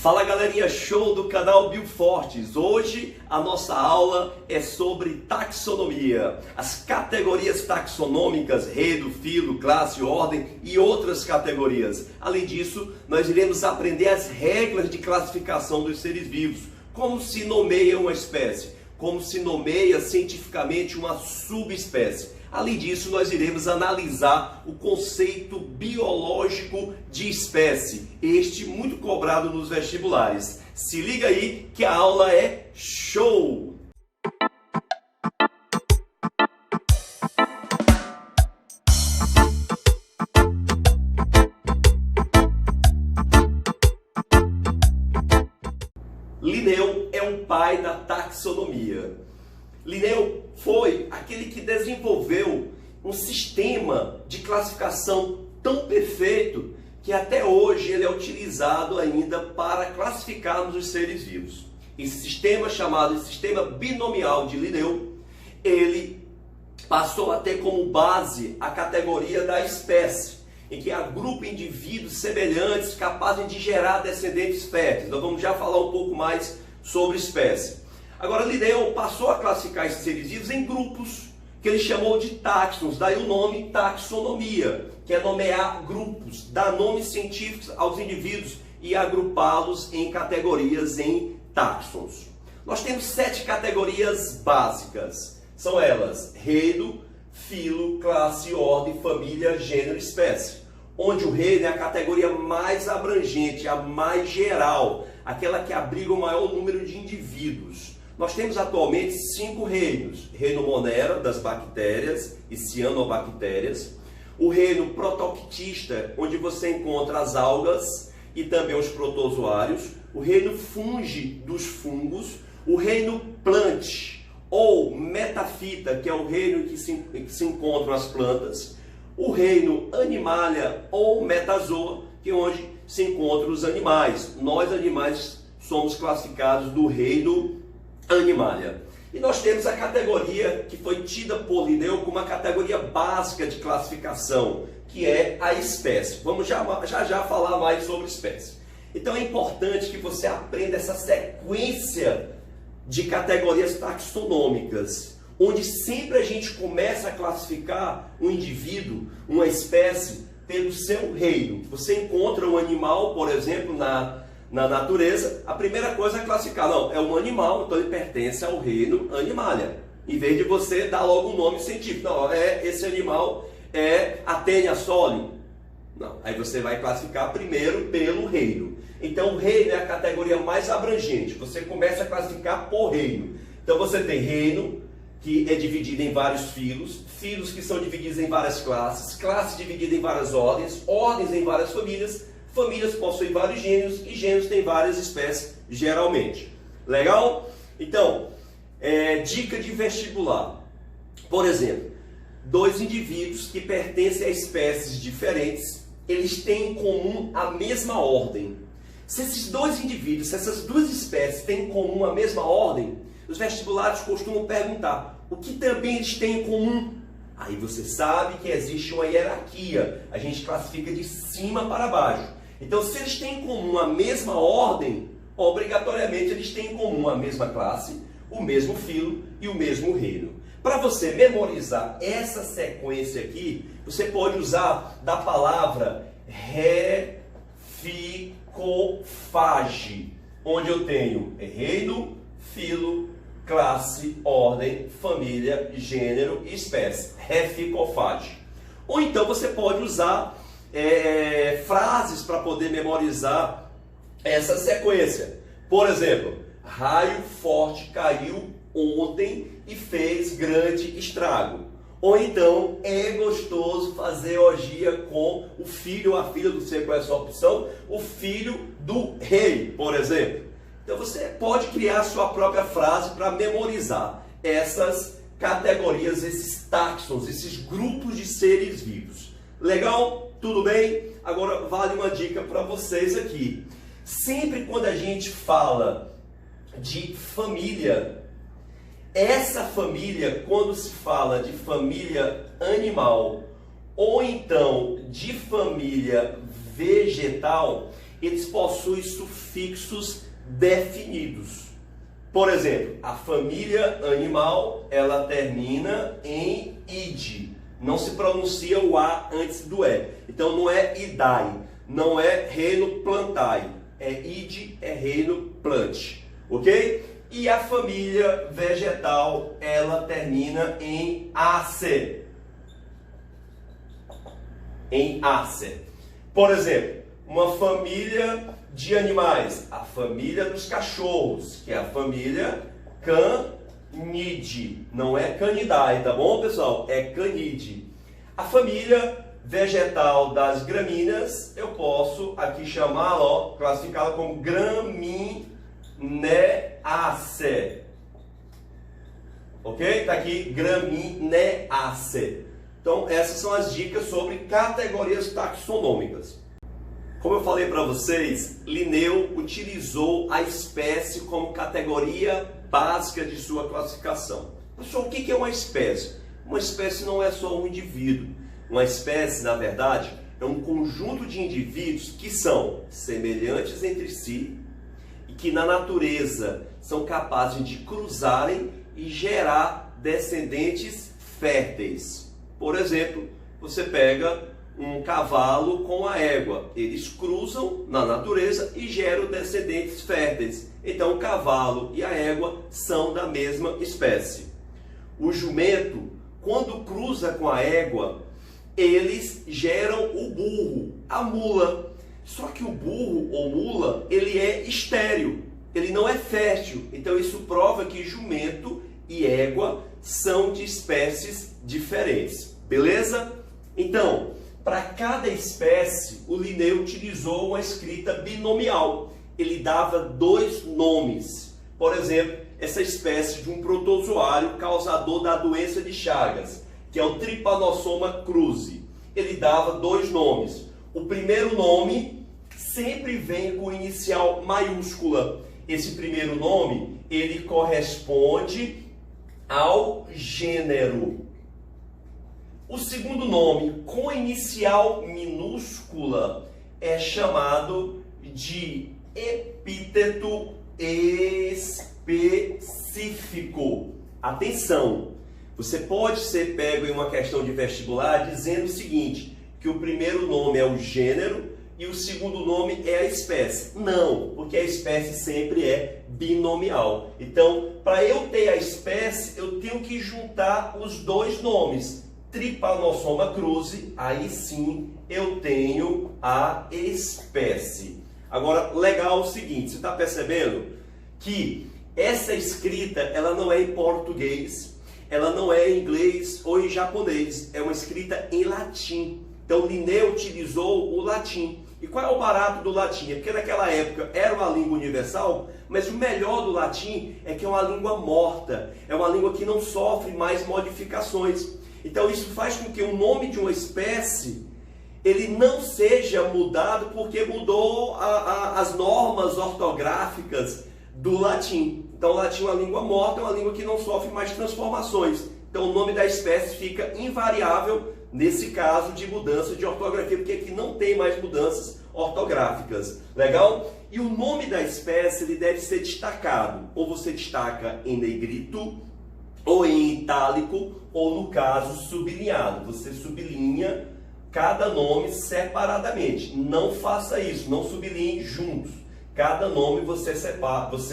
Fala galerinha, show do canal Biofortes. Hoje a nossa aula é sobre taxonomia, as categorias taxonômicas, reino, filo, classe, ordem e outras categorias. Além disso, nós iremos aprender as regras de classificação dos seres vivos, como se nomeia uma espécie, como se nomeia cientificamente uma subespécie. Além disso, nós iremos analisar o conceito biológico de espécie, este muito cobrado nos vestibulares. Se liga aí que a aula é show! Linneu é um pai da taxonomia. Linneu foi aquele que desenvolveu um sistema de classificação tão perfeito que até hoje ele é utilizado ainda para classificarmos os seres vivos. Esse sistema, chamado sistema binomial de Linneu, ele passou a ter como base a categoria da espécie, em que agrupa indivíduos semelhantes capazes de gerar descendentes férteis. Nós vamos já falar um pouco mais sobre espécie. Agora, Linneu passou a classificar esses seres vivos em grupos, que ele chamou de táxons, daí o nome taxonomia, que é nomear grupos, dar nomes científicos aos indivíduos e agrupá-los em categorias, em táxons. Nós temos 7 categorias básicas, são elas: reino, filo, classe, ordem, família, gênero, espécie. Onde o reino é a categoria mais abrangente, a mais geral, aquela que abriga o maior número de indivíduos. Nós temos atualmente 5 reinos: reino Monera, das bactérias e cianobactérias, o reino Protoctista, onde você encontra as algas e também os protozoários, o reino Fungi, dos fungos, o reino Plant, ou Metafita, que é o reino que se encontram as plantas, o reino Animalia, ou Metazoa, que é onde se encontram os animais. Nós, animais, somos classificados do reino Animalia. E nós temos a categoria que foi tida por Linneu como uma categoria básica de classificação, que é a espécie. Vamos já falar mais sobre espécie. Então é importante que você aprenda essa sequência de categorias taxonômicas, onde sempre a gente começa a classificar um indivíduo, uma espécie, pelo seu reino. Você encontra um animal, por exemplo, na natureza, a primeira coisa é classificar. Não, é um animal, então ele pertence ao reino Animalia. Em vez de você dar logo um nome científico. Não, esse animal é Athenia soli. Não, aí você vai classificar primeiro pelo reino. Então o reino é a categoria mais abrangente. Você começa a classificar por reino. Então você tem reino, que é dividido em vários filos, filos que são divididos em várias classes, classes divididas em várias ordens, ordens em várias famílias, famílias possuem vários gêneros e gêneros têm várias espécies, geralmente. Legal? Então, dica de vestibular. Por exemplo, 2 indivíduos que pertencem a espécies diferentes, eles têm em comum a mesma ordem. Se esses 2 indivíduos, se essas 2 espécies têm em comum a mesma ordem, os vestibulares costumam perguntar: o que também eles têm em comum? Aí você sabe que existe uma hierarquia, a gente classifica de cima para baixo. Então, se eles têm em comum a mesma ordem, obrigatoriamente eles têm em comum a mesma classe, o mesmo filo e o mesmo reino. Para você memorizar essa sequência aqui, você pode usar da palavra reficofage, onde eu tenho reino, filo, classe, ordem, família, gênero e espécie. Reficofage. Ou então você pode usar frases para poder memorizar essa sequência. Por exemplo, raio forte caiu ontem e fez grande estrago. Ou então, é gostoso fazer orgia com o filho ou a filha, não sei qual é a sua opção, o filho do rei, por exemplo. Então você pode criar a sua própria frase para memorizar essas categorias, esses táxons, esses grupos de seres vivos. Legal? Tudo bem? Agora vale uma dica para vocês aqui. Sempre quando a gente fala de família, essa família, quando se fala de família animal ou então de família vegetal, eles possuem sufixos definidos. Por exemplo, a família animal, ela termina em id. Não se pronuncia o A antes do E. Então não é idai, não é reino plantai. É id, é reino plant. Ok? E a família vegetal, ela termina em ace. Em ace. Por exemplo, uma família de animais, a família dos cachorros, que é a família Canidae. Não é Canidae, tá bom, pessoal? É Canidae. A família vegetal das gramíneas, eu posso aqui chamá-la, ó, classificá-la como Gramineaceae. Ok? Tá aqui Gramineaceae. Então, essas são as dicas sobre categorias taxonômicas. Como eu falei para vocês, Linneu utilizou a espécie como categoria básica de sua classificação. Pessoal, o que é uma espécie? Uma espécie não é só um indivíduo. Uma espécie, na verdade, é um conjunto de indivíduos que são semelhantes entre si e que na natureza são capazes de cruzarem e gerar descendentes férteis. Por exemplo, você pega um cavalo com a égua. Eles cruzam na natureza e geram descendentes férteis. Então o cavalo e a égua são da mesma espécie. O jumento, quando cruza com a égua, eles geram o burro, a mula. Só que o burro ou mula, ele é estéril, ele não é fértil. Então isso prova que jumento e égua são de espécies diferentes. Beleza? Então, para cada espécie, o Linneu utilizou uma escrita binomial. Ele dava dois nomes. Por exemplo, essa espécie de um protozoário causador da doença de Chagas, que é o Trypanosoma cruzi. Ele dava dois nomes. O primeiro nome sempre vem com inicial maiúscula. Esse primeiro nome, ele corresponde ao gênero. O segundo nome, com inicial minúscula, é chamado de epíteto específico. Atenção, você pode ser pego em uma questão de vestibular dizendo o seguinte, que o primeiro nome é o gênero e o segundo nome é a espécie. Não, porque a espécie sempre é binomial. Então, para eu ter a espécie, eu tenho que juntar os dois nomes. Trypanosoma cruzi, aí sim eu tenho a espécie. Agora, legal o seguinte, você está percebendo que essa escrita, ela não é em português, ela não é em inglês ou em japonês, é uma escrita em latim. Então, Linneu utilizou o latim. E qual é o barato do latim? É porque naquela época era uma língua universal, mas o melhor do latim é que é uma língua morta, é uma língua que não sofre mais modificações. Então isso faz com que o nome de uma espécie ele não seja mudado porque mudou as normas ortográficas do latim. Então o latim é uma língua morta, é uma língua que não sofre mais transformações. Então o nome da espécie fica invariável nesse caso de mudança de ortografia, porque aqui não tem mais mudanças ortográficas. Legal? E o nome da espécie ele deve ser destacado. Ou você destaca em negrito, ou em itálico, ou no caso sublinhado. Você sublinha cada nome separadamente. Não faça isso, não sublinhe juntos. Cada nome você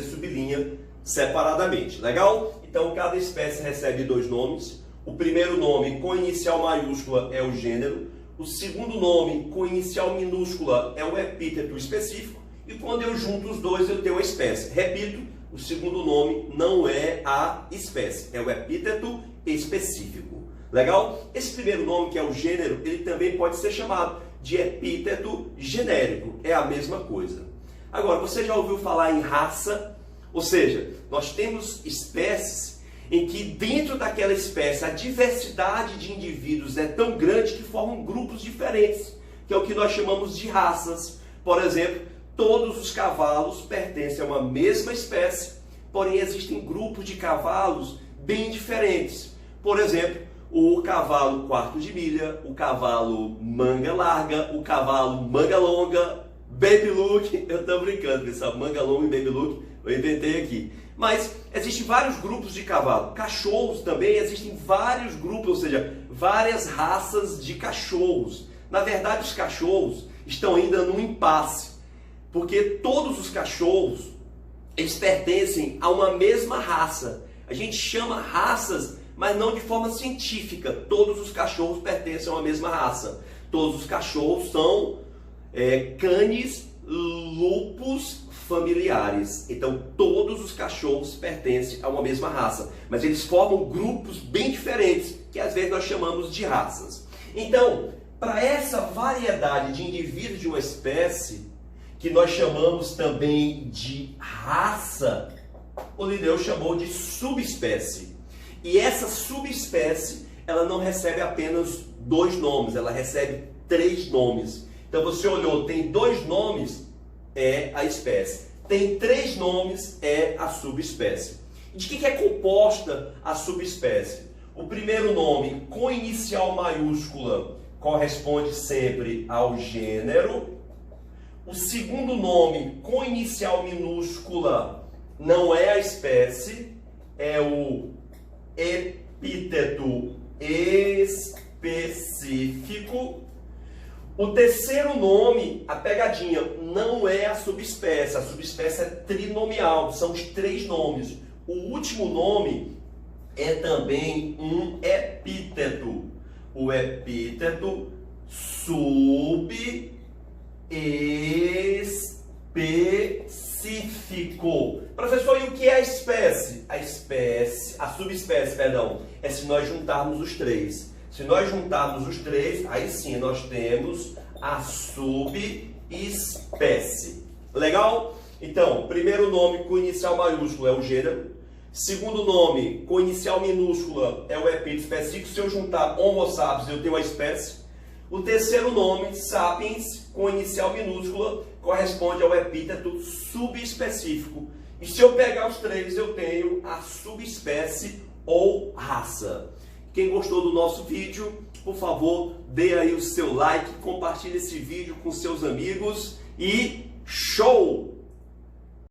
sublinha separadamente. Legal? Então cada espécie recebe dois nomes. O primeiro nome com inicial maiúscula é o gênero. O segundo nome com inicial minúscula é o epíteto específico. E quando eu junto os dois eu tenho a espécie. Repito, o segundo nome não é a espécie, é o epíteto específico. Legal? Esse primeiro nome, que é o gênero, ele também pode ser chamado de epíteto genérico. É a mesma coisa. Agora, você já ouviu falar em raça? Ou seja, nós temos espécies em que dentro daquela espécie a diversidade de indivíduos é tão grande que formam grupos diferentes, que é o que nós chamamos de raças. Por exemplo, todos os cavalos pertencem a uma mesma espécie, porém existem grupos de cavalos bem diferentes. Por exemplo, o cavalo quarto de milha, o cavalo manga larga, o cavalo manga longa, Baby Look, eu tô brincando, pessoal, manga longa e Baby Look, eu inventei aqui. Mas existem vários grupos de cavalo. Cachorros também, existem vários grupos, ou seja, várias raças de cachorros. Na verdade, os cachorros estão ainda num impasse, porque todos os cachorros, eles pertencem a uma mesma raça. A gente chama raças, mas não de forma científica. Todos os cachorros pertencem a uma mesma raça. Todos os cachorros são canis lupus familiares. Então, todos os cachorros pertencem a uma mesma raça. Mas eles formam grupos bem diferentes, que às vezes nós chamamos de raças. Então, para essa variedade de indivíduos de uma espécie, que nós chamamos também de raça, o Linneu chamou de subespécie. E essa subespécie, ela não recebe apenas 2 nomes, ela recebe 3 nomes. Então você olhou, tem 2 nomes, é a espécie. Tem 3 nomes, é a subespécie. De que é composta a subespécie? O primeiro nome, com inicial maiúscula, corresponde sempre ao gênero. O segundo nome, com inicial minúscula, não é a espécie, é o epíteto específico. O terceiro nome, a pegadinha, não é a subespécie é trinomial, são os 3 nomes. O último nome é também um epíteto, o epíteto subespecífico. Professor, e o que é a espécie? A subespécie, perdão, é se nós juntarmos os 3. Se nós juntarmos os 3, aí sim nós temos a subespécie. Legal? Então, primeiro nome com inicial maiúsculo é o gênero. Segundo nome com inicial minúscula é o epíteto específico. Se eu juntar Homo sapiens, eu tenho a espécie. O terceiro nome, sapiens, com inicial minúscula, corresponde ao epíteto subespecífico. E se eu pegar os 3, eu tenho a subespécie ou raça. Quem gostou do nosso vídeo, por favor, dê aí o seu like, compartilhe esse vídeo com seus amigos e show!